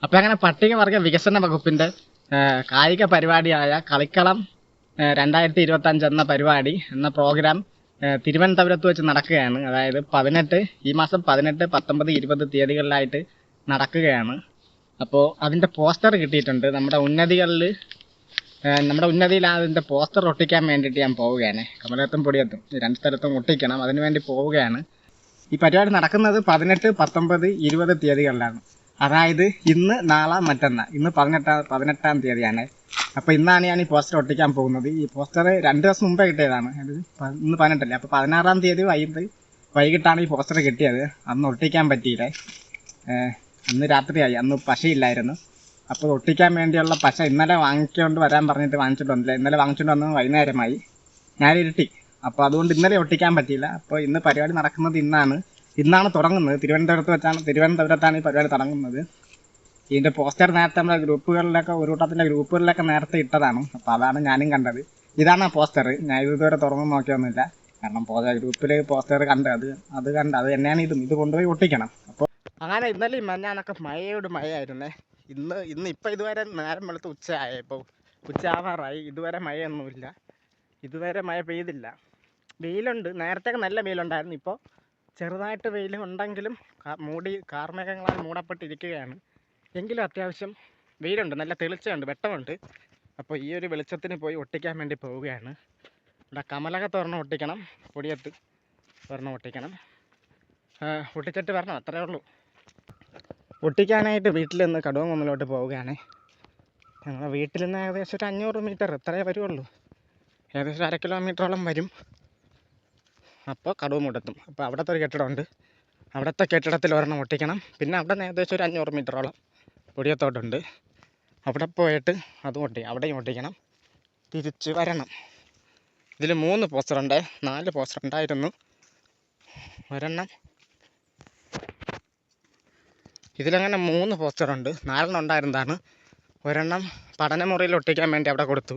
അപ്പോൾ അങ്ങനെ പട്ടികവർഗ വികസന വകുപ്പിൻ്റെ കായിക പരിപാടിയായ കളിക്കളം 2025 എന്ന പരിപാടി എന്ന പ്രോഗ്രാം തിരുവനന്തപുരത്ത് വെച്ച് നടക്കുകയാണ്. അതായത് 18 ഈ മാസം 18, 19, 20 തീയതികളിലായിട്ട് നടക്കുകയാണ്. അപ്പോൾ അതിൻ്റെ പോസ്റ്റർ കിട്ടിയിട്ടുണ്ട്. നമ്മുടെ ഉന്നതിയിൽ അതിൻ്റെ പോസ്റ്റർ ഒട്ടിക്കാൻ വേണ്ടിയിട്ട് ഞാൻ പോവുകയാണ്. കമലത്തും പൊടിയത്തും 2 സ്ഥലത്തും ഒട്ടിക്കണം, അതിനു വേണ്ടി പോവുകയാണ്. ഈ പരിപാടി നടക്കുന്നത് 18, 19, 20 തീയതികളിലാണ്. അതായത് ഇന്ന്, നാളെ, മറ്റന്നാൾ. ഇന്ന് 18-ാം തീയതിയാണ്. അപ്പോൾ ഇന്നാണ് ഞാൻ ഈ പോസ്റ്റർ ഒട്ടിക്കാൻ പോകുന്നത്. ഈ പോസ്റ്റർ 2 ദിവസം മുമ്പേ കിട്ടിയതാണ്. ഇന്ന് 18 അപ്പോൾ 16-ാം തീയതി വൈകിട്ടാണ് ഈ പോസ്റ്റർ കിട്ടിയത്. അന്ന് ഒട്ടിക്കാൻ പറ്റിയില്ല. അന്ന് രാത്രിയായി, അന്ന് പശയില്ലായിരുന്നു. അപ്പോൾ ഒട്ടിക്കാൻ വേണ്ടിയുള്ള പശ ഇന്നലെ വാങ്ങിക്കൊണ്ട് വരാൻ പറഞ്ഞിട്ട് വാങ്ങിച്ചിട്ട് വന്നില്ല. ഇന്നലെ വാങ്ങിച്ചുകൊണ്ട് വന്നത് വൈകുന്നേരമായി, ഞാൻ ഇരുട്ടി. അപ്പോൾ അതുകൊണ്ട് ഇന്നലെ ഒട്ടിക്കാൻ പറ്റിയില്ല. അപ്പോൾ ഇന്ന് പരിപാടി നടക്കുന്നത് ഇന്നാണ് തുടങ്ങുന്നത്. തിരുവനന്തപുരത്താണ് ഈ പരിപാടി തുടങ്ങുന്നത്. ഇതിൻ്റെ പോസ്റ്റർ നേരത്തെ നമ്മുടെ ഒരു കൂട്ടത്തിൻ്റെ ഗ്രൂപ്പുകളിലൊക്കെ നേരത്തെ ഇട്ടതാണ്. അപ്പോൾ അതാണ് ഞാനും കണ്ടത്. ഇതാണ് ആ പോസ്റ്റർ. ഞാൻ ഇതുവരെ തുറന്നു നോക്കിയൊന്നുമില്ല. കാരണം ഗ്രൂപ്പിൽ പോസ്റ്റർ അത് തന്നെയാണ് ഇത് കൊണ്ടുപോയി ഒട്ടിക്കണം. അപ്പോൾ അങ്ങനെ ഇന്നലെ മഞ്ഞാന്നൊക്കെ മഴയായിരുന്നേ. ഇപ്പം ഇതുവരെ നേരം വെളുത്ത് ഉച്ചയായപ്പോൾ ഉച്ചയാവാറായി. ഇതുവരെ മഴയൊന്നുമില്ല. ഇതുവരെ മഴ പെയ്തില്ല. വെയിലുണ്ട്. നേരത്തെയൊക്കെ നല്ല വെയിലുണ്ടായിരുന്നു. ഇപ്പോൾ ചെറുതായിട്ട് വെയിൽ ഉണ്ടെങ്കിലും കാർമേഘങ്ങളാൽ മൂടപ്പെട്ടിരിക്കുകയാണ്. എങ്കിലും അത്യാവശ്യം വെയിലുണ്ട്, നല്ല തെളിച്ചമുണ്ട്, വെട്ടമുണ്ട്. അപ്പോൾ ഈ ഒരു വെളിച്ചത്തിന് പോയി ഒട്ടിക്കാൻ വേണ്ടി പോവുകയാണ്. ഇവിടെ കമലകത്ത് ഒരെണ്ണം ഒട്ടിക്കണം, പൊടിയത്ത് ഒരെണ്ണം ഒട്ടിക്കണം. ഒട്ടിച്ചിട്ട് വരണം, അത്രയേ ഉള്ളൂ. ഒട്ടിക്കാനായിട്ട് വീട്ടിൽ നിന്ന് കടുവങ്കുന്നിലോട്ട് പോവുകയാണ്. ഞങ്ങളുടെ വീട്ടിൽ നിന്ന് ഏകദേശം ഒരു 500 മീറ്റർ ഇത്രയേ വരുള്ളൂ. ഏകദേശം 1/2 കിലോമീറ്ററോളം വരും. അപ്പോൾ കടുവമുടെത്തും. അപ്പോൾ അവിടുത്തെ ഒരു കെട്ടിടമുണ്ട്. അവിടുത്തെ കെട്ടിടത്തിൽ ഒരെണ്ണം ഒട്ടിക്കണം. പിന്നെ അവിടെ നിന്ന് ഏകദേശം ഒരു 500 മീറ്ററോളം പൊടിയത്തോട്ടുണ്ട്. അവിടെ പോയിട്ട് അവിടെയും ഒട്ടിക്കണം, തിരിച്ച് വരണം. ഇതിൽ 3 പോസ്റ്ററുണ്ട്. 4 പോസ്റ്റർ ഉണ്ടായിരുന്നു. ഒരെണ്ണം ഇതിലങ്ങനെ 3 പോസ്റ്ററുണ്ട്. 4 ഉണ്ടായിരുന്നതാണ്. ഒരെണ്ണം പഠനമുറിയിൽ ഒട്ടിക്കാൻ വേണ്ടി അവിടെ കൊടുത്തു.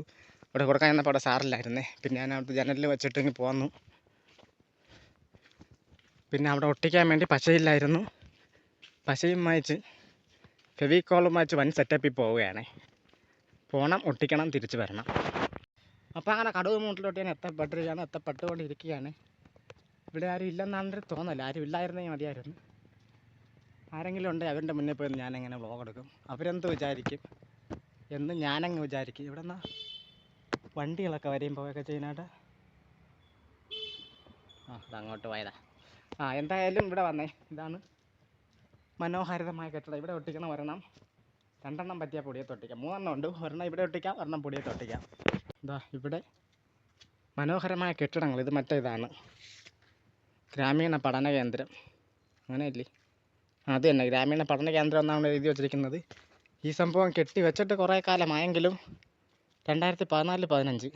അവിടെ കൊടുക്കാൻ ചെന്നപ്പോൾ അവിടെ സാറില്ലായിരുന്നേ. പിന്നെ ഞാൻ അവിടെ ജനലിൽ വെച്ചിട്ട് ഇങ്ങ് പോന്നു. പിന്നെ അവിടെ ഒട്ടിക്കാൻ വേണ്ടി പശയില്ലായിരുന്നു. പശയും വായിച്ച് ഫെവിക്കോളും വായിച്ച് വൻ സെറ്റപ്പിൽ പോവുകയാണ്. പോകണം, ഒട്ടിക്കണം, തിരിച്ച് വരണം. അപ്പോൾ അങ്ങനെ കടുവമൂട്ടിലോട്ട് ഞാൻ എത്തപ്പെട്ടുകൊണ്ടിരിക്കുകയാണ്. ഇവിടെ ആരും ഇല്ലെന്നാണ് തോന്നല. ആരും ഇല്ലായിരുന്നെങ്കിൽ മതിയായിരുന്നു. ആരെങ്കിലും ഉണ്ടെങ്കിൽ അവരുടെ മുന്നിൽ പോയി ഞാനെങ്ങനെ വ്ളോഗ് എടുക്കും. അവരെന്ത് വിചാരിക്കും എന്ന് ഞാനങ്ങ് വിചാരിക്കും. ഇവിടെ നിന്നാ വണ്ടികളൊക്കെ വരെയും പോവുകയൊക്കെ ചെയ്യാനായിട്ട്. അതങ്ങോട്ട് പോയതാ. എന്തായാലും ഇവിടെ വന്നേ. ഇതാണ് മനോഹരിതമായ കെട്ടിടം. ഇവിടെ ഒട്ടിക്കണം ഒരെണ്ണം. 2 എണ്ണം പറ്റിയാൽ പൊടിയത്ത് ഒട്ടിക്കാം. 3 എണ്ണം ഉണ്ട്. ഒരെണ്ണം ഇവിടെ ഒട്ടിക്കാം, ഒരെണ്ണം പൊടിയത്ത് ഒട്ടിക്കാം. ഇവിടെ മനോഹരമായ കെട്ടിടങ്ങൾ. ഇത് മറ്റേതാണ് ഗ്രാമീണ പഠന കേന്ദ്രം, അങ്ങനെയല്ലേ? അത് തന്നെ, ഗ്രാമീണ പഠന കേന്ദ്രം എന്നാണ് എഴുതി വച്ചിരിക്കുന്നത്. ഈ സംഭവം കെട്ടി വെച്ചിട്ട് കുറേ കാലമായെങ്കിലും 2014-15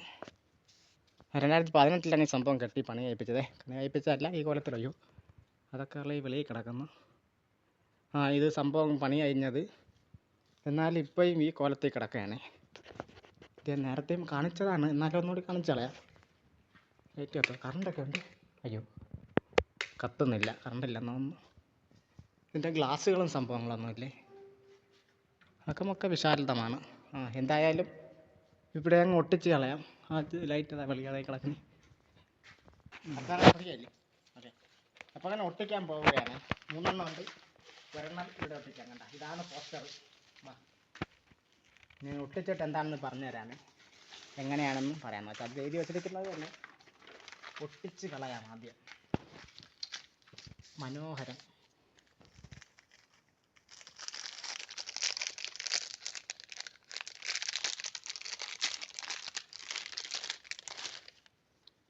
ഈ സംഭവം കെട്ടി പണി കഴിപ്പിച്ചതല്ല, ഈ കോലത്തിലയ്യോ അതൊക്കെ ഉള്ള ഈ വെളിയിൽ കിടക്കുന്നു. ഇത് സംഭവം പണി കഴിഞ്ഞത്. എന്നാൽ ഇപ്പോഴും ഈ കോലത്തിൽ കിടക്കുകയാണ്. ഇത് നേരത്തെയും കാണിച്ചതാണ്, എന്നാലും ഒന്നുകൂടി കാണിച്ചു കളയാം. ലൈറ്റ് കത്തോ? കറണ്ടൊക്കെ ഉണ്ട്. അയ്യോ, കത്തുന്നില്ല, കറണ്ടില്ലെന്ന് തോന്നുന്നു. ഇതിൻ്റെ ഗ്ലാസ്സുകളും സംഭവങ്ങളൊന്നുമില്ലേ? അതൊക്കെ വിശാലതമാണ്. എന്തായാലും ഇവിടെ അങ്ങ് ഒട്ടിച്ച് കളയാം. ലൈറ്റ് വെളിയാതെ കിടക്കുന്നു. ഓക്കെ, അപ്പോൾ അങ്ങനെ ഒട്ടിക്കാൻ പോവുകയാണ്. 3 എണ്ണം ഉണ്ട്. ഒരെണ്ണം ഇവിടെ ഒട്ടിക്കാൻ. കണ്ട, ഇതാണ് പോസ്റ്റർ. ഞാൻ ഒട്ടിച്ചിട്ട് എന്താണെന്ന് പറഞ്ഞു തരാമേ, എങ്ങനെയാണെന്ന് പറയാമെന്ന് വെച്ചാൽ അത് എഴുതി വെച്ചിരിക്കുന്നത് തന്നെ. ഒട്ടിച്ച് കളയാം ആദ്യം. മനോഹരം.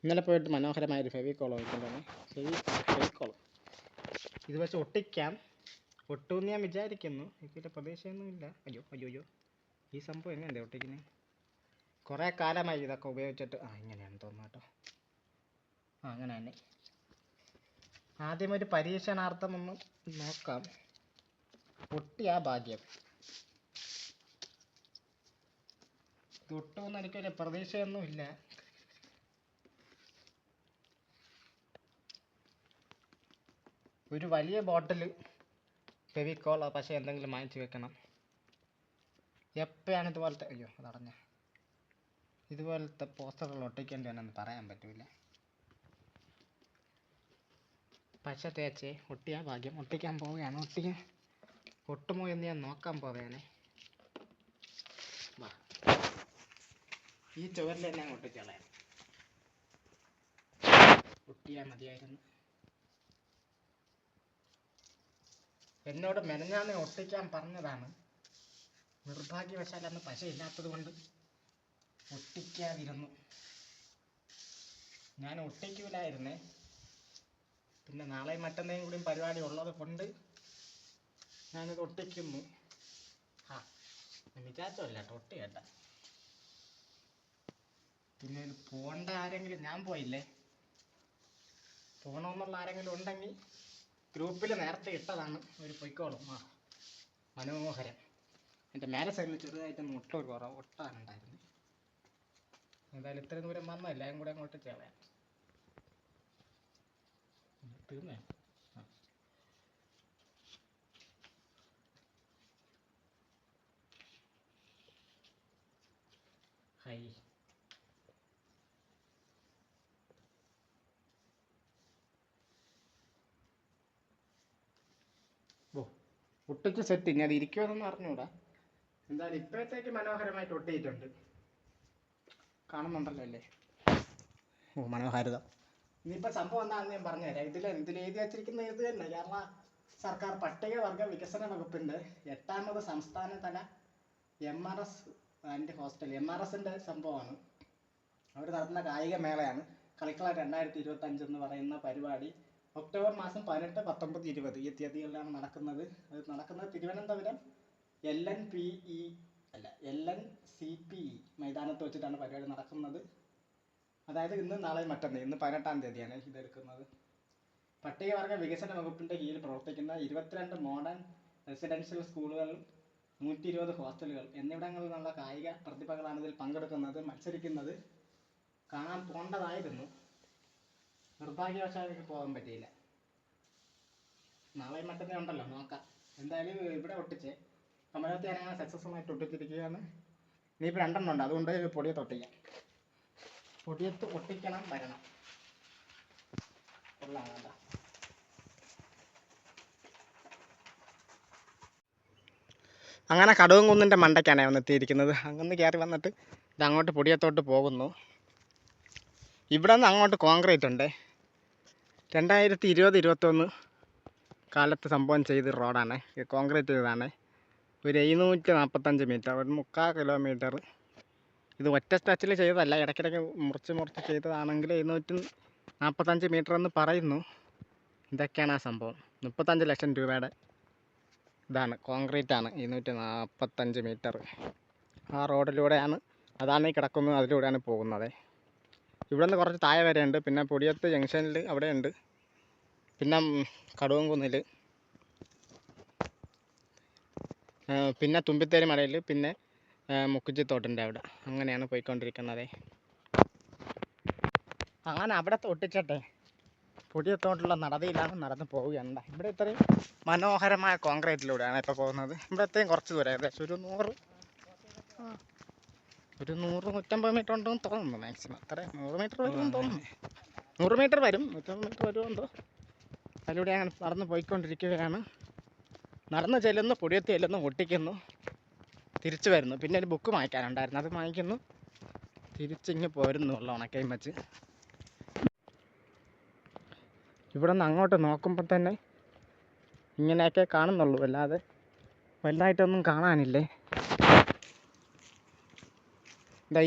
ഇന്നലെ പോയിട്ട് മനോഹരമായൊരു ഫെവിക്കോളം വയ്ക്കുന്നതാണ്. ഫെവിക്കോളം ഇത് വെച്ച് ഒട്ടിക്കാം. ഒട്ടുമെന്ന് ഞാൻ വിചാരിക്കുന്നു. എനിക്കിൻ്റെ പ്രതീക്ഷയൊന്നുമില്ല. അയ്യോ ഈ സംഭവം എങ്ങനെയുണ്ട് ഒട്ടിക്കുന്നത്? കുറേ കാലമായി ഇതൊക്കെ ഉപയോഗിച്ചിട്ട്. ഇങ്ങനെയാണ് തോന്നുന്നു കേട്ടോ. അങ്ങനെ തന്നെ. ആദ്യം ഒരു പരീക്ഷണാർത്ഥം ഒന്ന് നോക്കാം. ഒട്ടിയാ ഭാഗ്യം. ഒട്ടുമെന്ന് എനിക്കൊരു പ്രതീക്ഷയൊന്നുമില്ല. ഒരു വലിയ ബോട്ടിൽ ഫെവിക്കോൾ പക്ഷേ എന്തെങ്കിലും വാങ്ങിച്ച് വെക്കണം. എപ്പോഴാണ് ഇതുപോലത്തെ അയ്യോ അതടഞ്ഞ ഇതുപോലത്തെ പോസ്റ്ററുകൾ ഒട്ടിക്കേണ്ടി വന്നെന്ന് പറയാൻ പറ്റൂല. പശ തേച്ച് ഒട്ടിയാ ഭാഗ്യം. ഒട്ടിക്കാൻ പോവുകയാണ്. ഒട്ടുമോ എന്ന് ഞാൻ നോക്കാൻ പോവുകയാണ്. വാ, ഈ ചുവരിൽ തന്നെ അങ്ങ് ഒട്ടിച്ചോളാം. ഒട്ടിയാൽ മതിയായിരുന്നു. എന്നോട് മെനഞ്ഞാന്ന് ഒട്ടിക്കാൻ പറഞ്ഞതാണ്. നിർഭാഗ്യവശാൽ അന്ന് പശ ഇല്ലാത്തത് കൊണ്ട് ഒട്ടിക്കാതിരുന്നു. ഞാൻ ഒട്ടിക്കൂലായിരുന്നേ. പിന്നെ നാളെയും മറ്റന്നേയും കൂടിയും പരിപാടി ഉള്ളത് കൊണ്ട് ഞാനിത് ഒട്ടിക്കുന്നു. വിചാരിച്ചല്ല കേട്ടോ, ഒട്ടി കേട്ട. പിന്നെ ഇത് പോണ്ട ആരെങ്കിലും, ഞാൻ പോയില്ലേ, പോണമെന്നുള്ള ആരെങ്കിലും ഉണ്ടെങ്കിൽ ഗ്രൂപ്പിൽ നേരത്തെ ഇട്ടതാണ്. ഒരു പൊയ്ക്കോളും. മനോഹരം. എൻ്റെ മേലെ സൈഡിൽ ചെറുതായിട്ടൊന്ന് ഒട്ടാനുണ്ടായിരുന്നു. എന്തായാലും ഇത്രയും ദൂരം വന്നല്ല, ഞാൻ കൂടെ അങ്ങോട്ട് ചേളയാം. തീർന്നേ. ഹൈ ഒട്ടിച്ച് സെറ്റ്. ഇനി അത് ഇരിക്കുമെന്നൊന്നും അറിഞ്ഞൂടാ. എന്തായാലും ഇപ്പോഴത്തേക്ക് മനോഹരമായിട്ട് ഒട്ടിയിട്ടുണ്ട്. കാണുന്നുണ്ടല്ലോ അല്ലേ? മനോഹാരിത. ഇനിയിപ്പോൾ സംഭവം എന്താണെന്ന് ഞാൻ പറഞ്ഞുതരാം. ഇതിൽ എഴുതി വച്ചിരിക്കുന്ന ഇത് തന്നെ. കേരള സർക്കാർ പട്ടികവർഗ വികസന വകുപ്പിൻ്റെ 8ാമത് സംസ്ഥാനതല MRS ആൻഡ് ഹോസ്റ്റൽ MRSൻ്റെ സംഭവമാണ്. അവർ നടത്തുന്ന കായിക മേളയാണ് കളിക്കള 2025 എന്ന് പറയുന്ന പരിപാടി. ഒക്ടോബർ മാസം 18, 19, 20 ഈ തീയതികളിലാണ് നടക്കുന്നത്. അത് നടക്കുന്നത് തിരുവനന്തപുരം LNCPE മൈതാനത്ത് വെച്ചിട്ടാണ് പരിപാടി നടക്കുന്നത്. അതായത് ഇന്ന് നാളെ മറ്റന്ന്, ഇന്ന് 18-ാം തീയതിയാണ് ഇതെടുക്കുന്നത്. പട്ടികവർഗ വികസന വകുപ്പിൻ്റെ കീഴിൽ പ്രവർത്തിക്കുന്ന 22 മോഡേൺ റെസിഡൻഷ്യൽ സ്കൂളുകൾ, 120 ഹോസ്റ്റലുകൾ എന്നിവിടങ്ങളിൽ നിന്നുള്ള കായിക പ്രതിഭകളാണ് ഇതിൽ പങ്കെടുക്കുന്നത്, മത്സരിക്കുന്നത്. കാണാൻ പോകേണ്ടതായിരുന്നു. നിർഭാഗ്യവശാൽ എനിക്ക് പോകാൻ പറ്റിയില്ല. നാളെയും മറ്റന്നേ ഉണ്ടല്ലോ, നോക്കാം. എന്തായാലും ഇവിടെ ഒട്ടിച്ചേ കമലത്തെ ഞാൻ അങ്ങനെ സക്സസ്ഫുൾ ആയിട്ട് ഒട്ടിച്ചിരിക്കുകയാണ്. ഇനിയിപ്പോൾ 2 ഉണ്ട്, അതുകൊണ്ട് പൊടിയത്ത് ഒട്ടിക്കാം. പൊടിയത്ത് ഒട്ടിക്കണം, വരണം. കൊള്ളാം. അങ്ങനെ കടുവൻകുന്നിൻ്റെ മണ്ടയ്ക്കാണ് വന്നെത്തിയിരിക്കുന്നത്. അങ്ങനെ കയറി വന്നിട്ട് ഇത് അങ്ങോട്ട് പൊടിയത്തോട്ട് പോകുന്നു. ഇവിടെ നിന്ന് അങ്ങോട്ട് കോൺക്രീറ്റ് ഉണ്ട്. 2020-21 കാലത്ത് സംഭവം ചെയ്ത റോഡാണ്. കോൺക്രീറ്റ് ചെയ്തതാണ്. ഒരു 745 മീറ്റർ, ഒരു 3/4 കിലോമീറ്റർ. ഇത് ഒറ്റ സ്ട്രെച്ചിൽ ചെയ്തതല്ല, ഇടയ്ക്കിടയ്ക്ക് മുറിച്ച് ചെയ്തതാണെങ്കിൽ 745 മീറ്റർ എന്ന് പറയുന്നു. ഇതൊക്കെയാണ് ആ സംഭവം. 35 ലക്ഷം രൂപയുടെ ഇതാണ്, കോൺക്രീറ്റാണ്. 745 മീറ്റർ ആ റോഡിലൂടെയാണ്, അതാണ് ഈ കിടക്കുന്നത്, അതിലൂടെയാണ് പോകുന്നത്. ഇവിടെ നിന്ന് കുറച്ച് താഴെ വരെ ഉണ്ട്. പിന്നെ പൊടിയത്ത് ജംഗ്ഷനിൽ അവിടെ ഉണ്ട്. പിന്നെ കടുവൻകുന്നിൽ, പിന്നെ തുമ്പിത്തേരി മലയിൽ, പിന്നെ മുക്കുറ്റിത്തോട്ടിൻ്റെ അവിടെ. അങ്ങനെയാണ് പോയിക്കൊണ്ടിരിക്കുന്നത്. അങ്ങനെ അവിടെ ഒട്ടിച്ചട്ടെ പൊടിയത്തോട്ടുള്ള നടതിയിലാണ് നടന്ന് പോവുകയാണ്. ഇവിടെ ഇത്രയും മനോഹരമായ കോൺക്രീറ്റിലൂടെയാണ് ഇപ്പോൾ പോകുന്നത്. ഇവിടത്തെയും കുറച്ച് ദൂരം, ഏകദേശം ഒരു 100-150 മീറ്റർ ഉണ്ടെന്ന് തോന്നുന്നു. മാക്സിമം അത്ര 100 മീറ്റർ വരുമെന്ന് തോന്നുന്നു. 100 മീറ്റർ വരും, 150 മീറ്റർ വരുമെന്തോ. അതിലൂടെ അങ്ങനെ നടന്ന് പോയിക്കൊണ്ടിരിക്കുകയാണ്. നടന്ന് ചെല്ലുന്നു, പൊടിയത്ത് ചെല്ലുന്നു, ഒട്ടിക്കുന്നു, തിരിച്ചു വരുന്നു. പിന്നെ ഒരു ബുക്ക് വാങ്ങിക്കാനുണ്ടായിരുന്നു, അത് വാങ്ങിക്കുന്നു, തിരിച്ചിങ്ങ് പോരുന്നു ഉള്ള ഉണക്കയും വെച്ച്. ഇവിടെ നിന്ന് അങ്ങോട്ട് നോക്കുമ്പോൾ തന്നെ ഇങ്ങനെയൊക്കെ കാണുന്നുള്ളൂ, അല്ലാതെ വലുതായിട്ടൊന്നും കാണാനില്ലേ.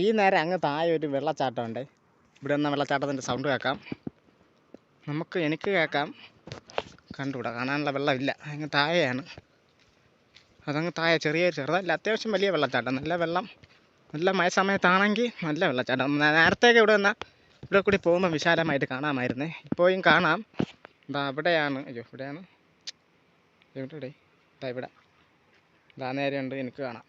ഈ നേരെ അങ്ങ് താഴെ ഒരു വെള്ളച്ചാട്ടമുണ്ട്. ഇവിടെ നിന്ന് വെള്ളച്ചാട്ടത്തിൻ്റെ സൗണ്ട് കേൾക്കാം. എനിക്ക് കേൾക്കാം, കണ്ടുകൂടാ, കാണാനുള്ള വെള്ളമില്ല. അങ്ങ് താഴെയാണ്. അതങ്ങ് താഴെ ചെറുതല്ല, അത്യാവശ്യം വലിയ വെള്ളച്ചാട്ടം. നല്ല വെള്ളം, നല്ല മഴ സമയത്താണെങ്കിൽ നല്ല വെള്ളച്ചാട്ടം. നേരത്തേക്ക് ഇവിടെ കൂടി പോകുമ്പോൾ വിശാലമായിട്ട് കാണാമായിരുന്നേ. ഇപ്പോഴും കാണാം. അവിടെയാണ്, ഇവിടെയാണ്, ഇവിടെ നേരെയുണ്ട്, എനിക്ക് കാണാം.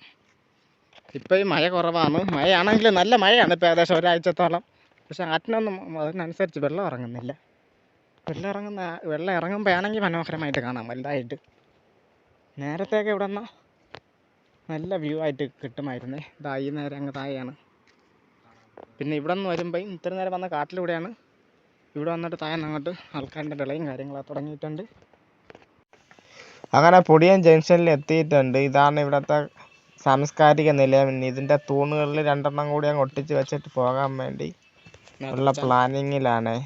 ഇപ്പോഴും മഴ കുറവാണ്. മഴയാണെങ്കിൽ നല്ല മഴയാണ് ഇപ്പോൾ ഏകദേശം ഒരാഴ്ചത്തോളം. പക്ഷെ ആറ്റിനൊന്നും അതിനനുസരിച്ച് വെള്ളം ഇറങ്ങുന്നില്ല. വെള്ളം ഇറങ്ങുമ്പോഴാണെങ്കിൽ മനോഹരമായിട്ട് കാണാം വലുതായിട്ട്. നേരത്തേക്ക് ഇവിടെ നിന്ന് നല്ല വ്യൂ ആയിട്ട് കിട്ടുമായിരുന്നേ. ഇതാ ഈ നേരെ അങ്ങ് താഴെയാണ്. പിന്നെ ഇവിടെ നിന്ന് വരുമ്പോൾ ഇത്ര നേരം വന്ന കാട്ടിലൂടെയാണ്. ഇവിടെ വന്നിട്ട് താഴെ അങ്ങോട്ട് ആൾക്കാരുടെ വിളയും കാര്യങ്ങളൊക്കെ തുടങ്ങിയിട്ടുണ്ട്. അങ്ങനെ പൊടിയൻ ജംഗ്ഷനിൽ എത്തിയിട്ടുണ്ട്. ഇതാണ് ഇവിടുത്തെ സാംസ്കാരിക നിലയം. ഇതിൻ്റെ തൂണുകളിൽ 2 എണ്ണം കൂടി അങ്ങ് ഒട്ടിച്ച് വെച്ചിട്ട് പോകാൻ വേണ്ടി ഉള്ള പ്ലാനിങ്ങിലാണ്.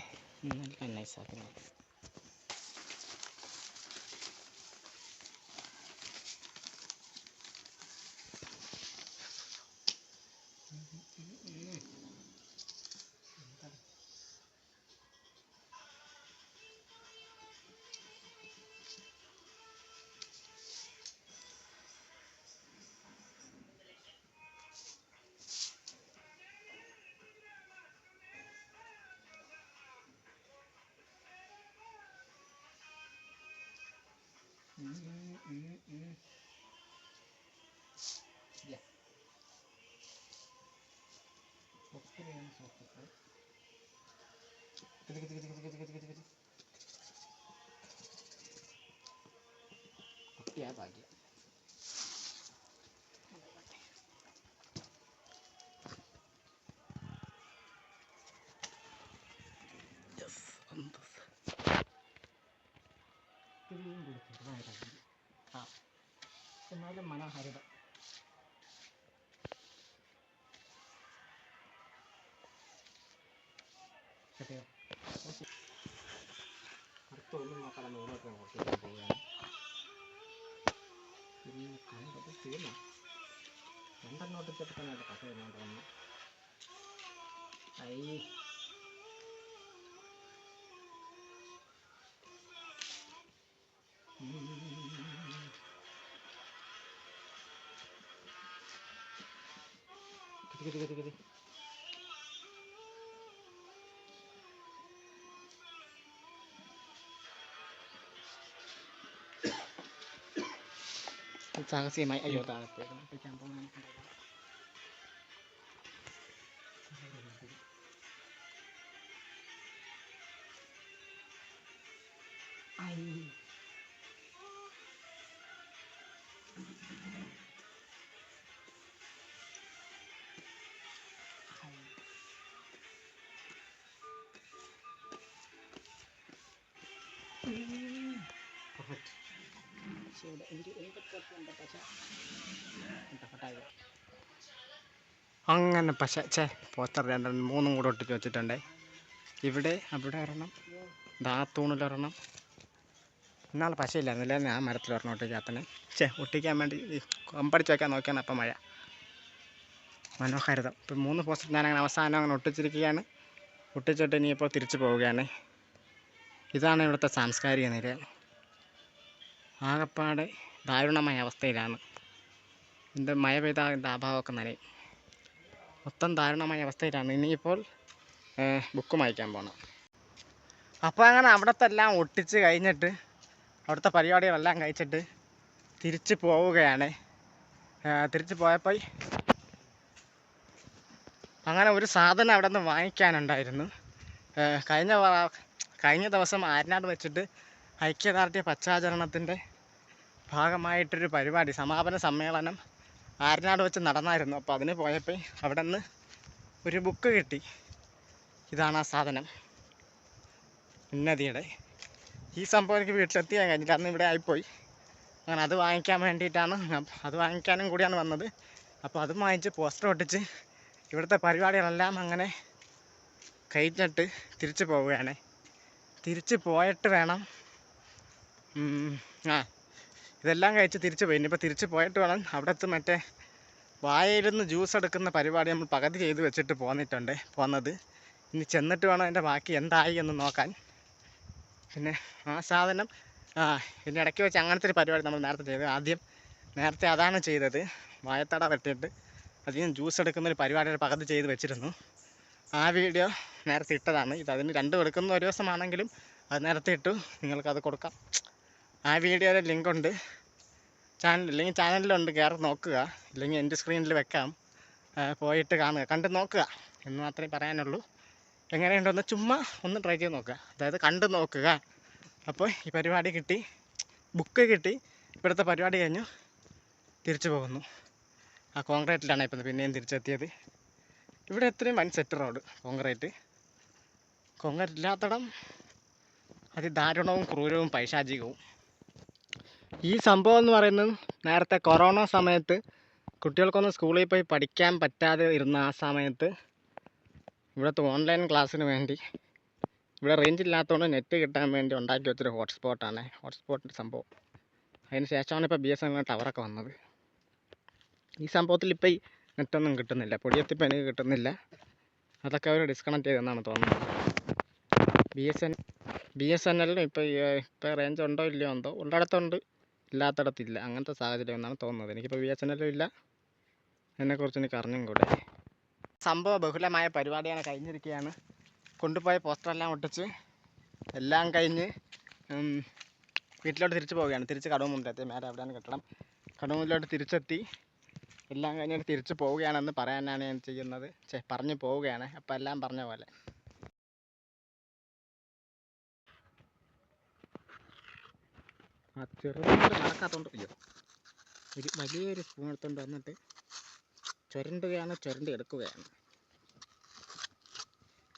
ഭാഗ്യം. എന്നാലും മനോഹാരിത. അടുത്തൊന്നും നോക്കാതെ നൂറൊക്കെ ഓട്ടിക്കാൻ പോവുകയാണ്. പിന്നെ കണ്ടത് തീർന്നു. 2 എണ്ണം ഒട്ടിച്ചിട്ട് തന്നെ കഥ വരുന്നോണ്ട് വന്നു. കിട്ടി. സാഹസികമായി അയ്യോ താഴത്തേക്ക് പിടിക്കാൻ പോകുന്ന അങ്ങനെ പക്ഷേ പോസ്റ്റർ 2-3 കൂടെ ഒട്ടിച്ച് വെച്ചിട്ടുണ്ട്. ഇവിടെ അവിടെ ഒരെണ്ണം, തൂണിലൊരെണ്ണം. ഇന്നാൾ പശയില്ലായിരുന്നില്ല, ഞാൻ മരത്തിലൊരെണ്ണം ഒട്ടിക്കാത്തന്നെ. ഒട്ടിക്കാൻ വേണ്ടി കമ്പടിച്ച് വയ്ക്കാൻ നോക്കിയാണ്. അപ്പം മഴ മനോഹാരിത. ഇപ്പം 3 പോസ്റ്റർ ഞാനങ്ങനെ അവസാനം അങ്ങനെ ഒട്ടിച്ചിരിക്കുകയാണ്. ഒട്ടിച്ചിട്ട് ഇനിയിപ്പോൾ തിരിച്ചു പോവുകയാണ്. ഇതാണ് ഇവിടുത്തെ സാംസ്കാരിക നിലയം. ആകപ്പാടെ ദാരുണമായ അവസ്ഥയിലാണ്. ഇതിൻ്റെ മഴ പെയ്താൽ ഇതിൻ്റെ അഭാവമൊക്കെ നനയും. മൊത്തം ദാരുണമായ അവസ്ഥയിലാണ്. ഇനിയിപ്പോൾ ബുക്ക് വായിക്കാൻ പോകണം. അപ്പോൾ അങ്ങനെ അവിടുത്തെ എല്ലാം ഒട്ടിച്ച് കഴിഞ്ഞിട്ട്, അവിടുത്തെ പരിപാടികളെല്ലാം കഴിച്ചിട്ട് തിരിച്ച് പോവുകയാണ്. തിരിച്ച് പോയപ്പോൾ അങ്ങനെ ഒരു സാധനം അവിടെ നിന്ന് വാങ്ങിക്കാനുണ്ടായിരുന്നു. കഴിഞ്ഞ ദിവസം ആര്യനാട് വെച്ചിട്ട് ഐക്യദാർഢ്യ പച്ചാചരണത്തിൻ്റെ ഭാഗമായിട്ടൊരു പരിപാടി, സമാപന സമ്മേളനം ആര്യനാട് വെച്ച് നടന്നായിരുന്നു. അപ്പോൾ അതിന് പോയപ്പോൾ അവിടെ നിന്ന് ഒരു ബുക്ക് കിട്ടി. ഇതാണ് ആ സാധനം, ഉന്നതിയുടെ. ഈ സംഭവം എനിക്ക് വീട്ടിലെത്തിയാൻ കഴിഞ്ഞിട്ട് അന്ന് ഇവിടെ ആയിപ്പോയി. അങ്ങനെ അത് വാങ്ങിക്കാൻ വേണ്ടിയിട്ടാണ്, അത് വാങ്ങിക്കാനും കൂടിയാണ് വന്നത്. അപ്പോൾ അതും വാങ്ങിച്ച് പോസ്റ്റർ ഒട്ടിച്ച് ഇവിടുത്തെ പരിപാടികളെല്ലാം അങ്ങനെ കഴിഞ്ഞിട്ട് തിരിച്ചു പോവുകയാണ്. തിരിച്ച് പോയിട്ട് വേണം, ഇതെല്ലാം കഴിച്ച് തിരിച്ച് പോയി. ഇനിയിപ്പോൾ തിരിച്ച് പോയിട്ട് വേണം അവിടുത്തെ മറ്റേ വായയിലിരുന്ന് ജ്യൂസ് എടുക്കുന്ന പരിപാടി നമ്മൾ പകുതി ചെയ്ത് വെച്ചിട്ട് പോന്നത്. ഇനി ചെന്നിട്ട് വേണം അതിൻ്റെ ബാക്കി എന്തായി എന്ന് നോക്കാൻ. പിന്നെ ആ സാധനം പിന്നെ ഇടയ്ക്ക് വെച്ച് അങ്ങനത്തെ ഒരു പരിപാടി നമ്മൾ നേരത്തെ അതാണ് ചെയ്തത്. വായത്തട വെട്ടിയിട്ട് അധികം ജ്യൂസ് എടുക്കുന്നൊരു പരിപാടിയുടെ പകുതി ചെയ്ത് വെച്ചിരുന്നു. ആ വീഡിയോ നേരത്തെ ഇട്ടതാണ്. അതിന് 2 എടുക്കുന്ന ഒരു ദിവസമാണെങ്കിലും അത് നേരത്തെ ഇട്ടു. നിങ്ങൾക്കത് കൊടുക്കാം. ആ വീഡിയോയുടെ ലിങ്കുണ്ട് ചാനലിലുണ്ട്, കയറി നോക്കുക. ഇല്ലെങ്കിൽ എൻ്റെ സ്ക്രീനിൽ വെക്കാം, പോയിട്ട് കാണുക, കണ്ട് നോക്കുക എന്ന് മാത്രമേ പറയാനുള്ളൂ. എങ്ങനെയുണ്ടെന്ന് ചുമ്മാ ഒന്ന് ട്രൈ ചെയ്ത് നോക്കുക, അതായത് കണ്ട് നോക്കുക. അപ്പോൾ ഈ പരിപാടി കിട്ടി, ബുക്ക് കിട്ടി, ഇവിടുത്തെ പരിപാടി കഴിഞ്ഞു തിരിച്ചു പോകുന്നു. ആ കോൺക്രീറ്റിലാണ് ഇപ്പം പിന്നെയും തിരിച്ചെത്തിയത്. ഇവിടെ എത്രയും വൻ സെറ്റ് റോഡ് കോൺക്രീറ്റ് ഇല്ലാത്തടം അതിദാരുണവും ക്രൂരവും പൈശാചികവും. ഈ സംഭവം എന്ന് പറയുന്നത് നേരത്തെ കൊറോണ സമയത്ത് കുട്ടികൾക്കൊന്നും സ്കൂളിൽ പോയി പഠിക്കാൻ പറ്റാതെ ഇരുന്ന ആ സമയത്ത് ഇവിടുത്തെ ഓൺലൈൻ ക്ലാസ്സിന് വേണ്ടി ഇവിടെ റേഞ്ച് ഇല്ലാത്തതുകൊണ്ട് നെറ്റ് കിട്ടാൻ വേണ്ടി ഉണ്ടാക്കി വെച്ചൊരു ഹോട്ട്സ്പോട്ടാണ്. ഹോട്ട്സ്പോട്ടിൻ്റെ സംഭവം. അതിന് ശേഷമാണ് ഇപ്പോൾ BSNL ടവറൊക്കെ വന്നത്. ഈ സംഭവത്തിൽ ഇപ്പോൾ ഈ നെറ്റൊന്നും കിട്ടുന്നില്ല. പൊടിയത്തിപ്പോൾ എനിക്ക് കിട്ടുന്നില്ല. അതൊക്കെ അവർ ഡിസ്കണക്ട് ചെയ്തെന്നാണ് തോന്നുന്നത്. BSNL ഇപ്പോൾ റേഞ്ച് ഉണ്ടോ ഇല്ലയോ എന്തോ, ഉള്ളിടത്തുണ്ട് ഇല്ലാത്തടത്തില്ല, അങ്ങനത്തെ സാഹചര്യം എന്നാണ് തോന്നുന്നത്. എനിക്കിപ്പോൾ BSNL ഇല്ല, അതിനെക്കുറിച്ച് എനിക്ക് അറിഞ്ഞും കൂടെ. സംഭവ ബഹുലമായ പരിപാടിയാണ് കഴിഞ്ഞിരിക്കുകയാണ്. കൊണ്ടുപോയ പോസ്റ്ററെല്ലാം ഒട്ടിച്ച് എല്ലാം കഴിഞ്ഞ് വീട്ടിലോട്ട് തിരിച്ചു പോവുകയാണ്. തിരിച്ച് കടവുമുണ്ടിലെത്തി. മേലെ അവിടെയാണ് കെട്ടണം. കടവുമുണ്ടിലോട്ട് തിരിച്ചെത്തി. എല്ലാം കഴിഞ്ഞിട്ട് തിരിച്ചു പോവുകയാണെന്ന് പറയാനാണ് ഞാൻ ചെയ്യുന്നത്. പറഞ്ഞു പോവുകയാണ്. അപ്പം എല്ലാം പറഞ്ഞ പോലെ. ആ ചെറുതോണ്ട് നടക്കാത്തതുകൊണ്ട് ഒരു വലിയൊരു സ്പൂൺ എടുത്തുകൊണ്ട് വന്നിട്ട് ചുരണ്ടി എടുക്കുകയാണ്.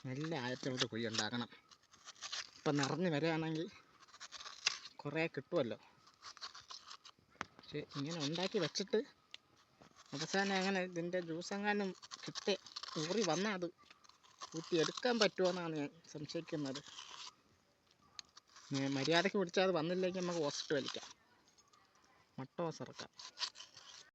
നല്ല ആഴത്തിലോട്ട് കുഴി ഉണ്ടാക്കണം. ഇപ്പം നിറഞ്ഞ് വരികയാണെങ്കിൽ കുറേ കിട്ടുമല്ലോ. പക്ഷെ ഇങ്ങനെ ഉണ്ടാക്കി വെച്ചിട്ട് അവസാനം അങ്ങനെ ഇതിൻ്റെ ജ്യൂസെങ്ങാനും കിട്ടി ഊറി വന്നാൽ അത് ഊറ്റിയെടുക്കാൻ പറ്റുമോയെന്നാണ് ഞാൻ സംശയിക്കുന്നത്. മര്യാദയ്ക്ക് പിടിച്ചാൽ അത് വന്നില്ലെങ്കിൽ നമുക്ക് ഓസിട്ട് വലിക്കാം, മട്ട ഓസിറക്കാം.